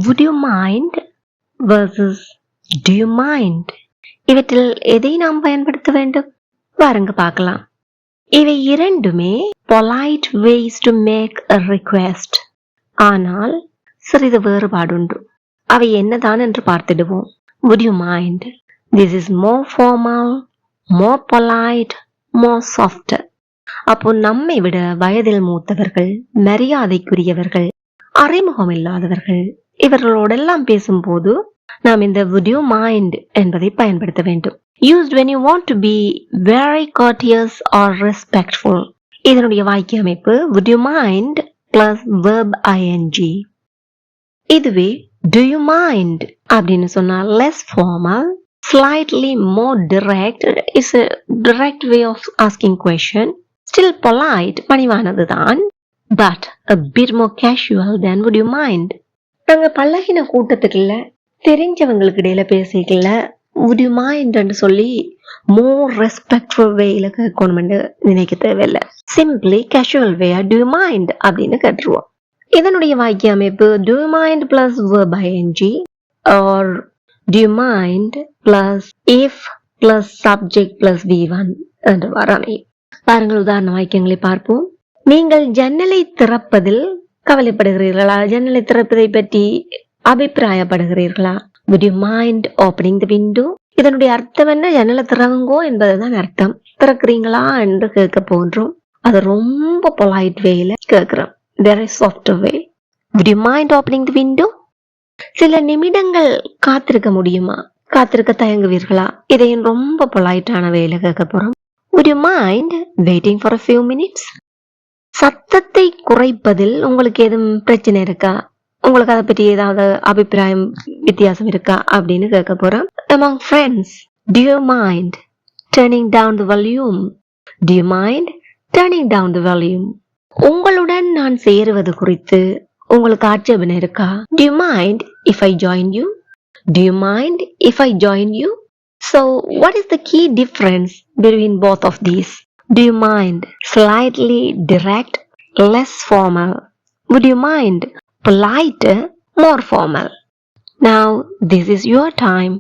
would you mind versus do you mind. இவற்றில் எதை நாம் பயன்படுத்த வேண்டும்? வாருங்க பார்க்கலாம். இவை இரண்டுமே polite ways to make a request. ஆனால் சிறிது வேறுபாடுண்டு. அவை என்னதான் என்று பார்த்திடுவோம். Would you mind? This is more formal, more polite, more softer. அப்போ நம்மை விட வயதில் மூத்தவர்கள், மரியாதைக்குரியவர்கள், அறிமுகம் இல்லாதவர்கள் இவர்களோடெல்லாம் பேசும்போது நாம் இந்த would you mind என்பதை பயன்படுத்த வேண்டும். Used when you want to be very courteous or respectful. இதனுடைய வாக்கிய அமைப்பு would you mind plus verb ing. இதுவே do you mind அப்படின்னு சொன்னா less formal, slightly more direct. It's a direct way of asking question. Still polite, பணிவானதுதான், but a bit more casual than would you mind. நாங்க பழகின கூட்டத்துக்குள்ள தெரிஞ்சவங்களுக்கு இடையில பேசிக்கல would you mind என்று சொல்லி more respectful வேல கேட்கணும்னு நினைக்க தேவையில்லை. Simply casual way do you mind அப்படின்னு கேட்டுருவோம். இதனுடைய வாக்கிய அமைப்பு do you mind plus verb ing or do you mind plus if plus subject plus v1 என்று வரமை. பாருங்கள், உதாரண வாக்கியங்களை பார்ப்போம். நீங்கள் ஜன்னலை திறப்பதில் கவலைப்படுகிறீர்களா? ஜன்னலை திறப்பதை பற்றி அபிப்பிராயப்படுகிறீர்களா? would you mind opening the window? இதனுடைய அர்த்தம் என்ன? ஜன்னலை திறவுங்கோ என்பதுதான் அர்த்தம். திறக்கிறீங்களா என்று கேட்க போன்றோம். அது ரொம்ப பொலைட் வேல கேட்கிறோம். very soft way. would you mind opening the window? சில நிமிடங்கள் காத்திருக்க முடியுமா? காத்திருக்க தயங்குவீர்களா? இதையும் ரொம்ப பொலைட்டான வேல கேட்க போறோம். would you mind waiting for a few minutes? சத்தத்தை குறைப்பதில் உங்களுக்கு எதுவும் பிரச்சனை இருக்கா? உங்களுக்கு அதை பற்றி ஏதாவது அபிப்பிராயம் வித்தியாசம் இருக்கா அப்படின்னு கேட்க போறோம். among friends, do you mind turning down the volume? do you mind turning down the volume? உங்களுடன் நான் சேருவது குறித்து உங்களுக்கு ஆட்சேபனை இருக்கா? do you mind if I join you? do you mind if I join you? So what is the key difference between both of these? do you mind slightly direct, less formal. would you mind polite, more formal. Now this is your time.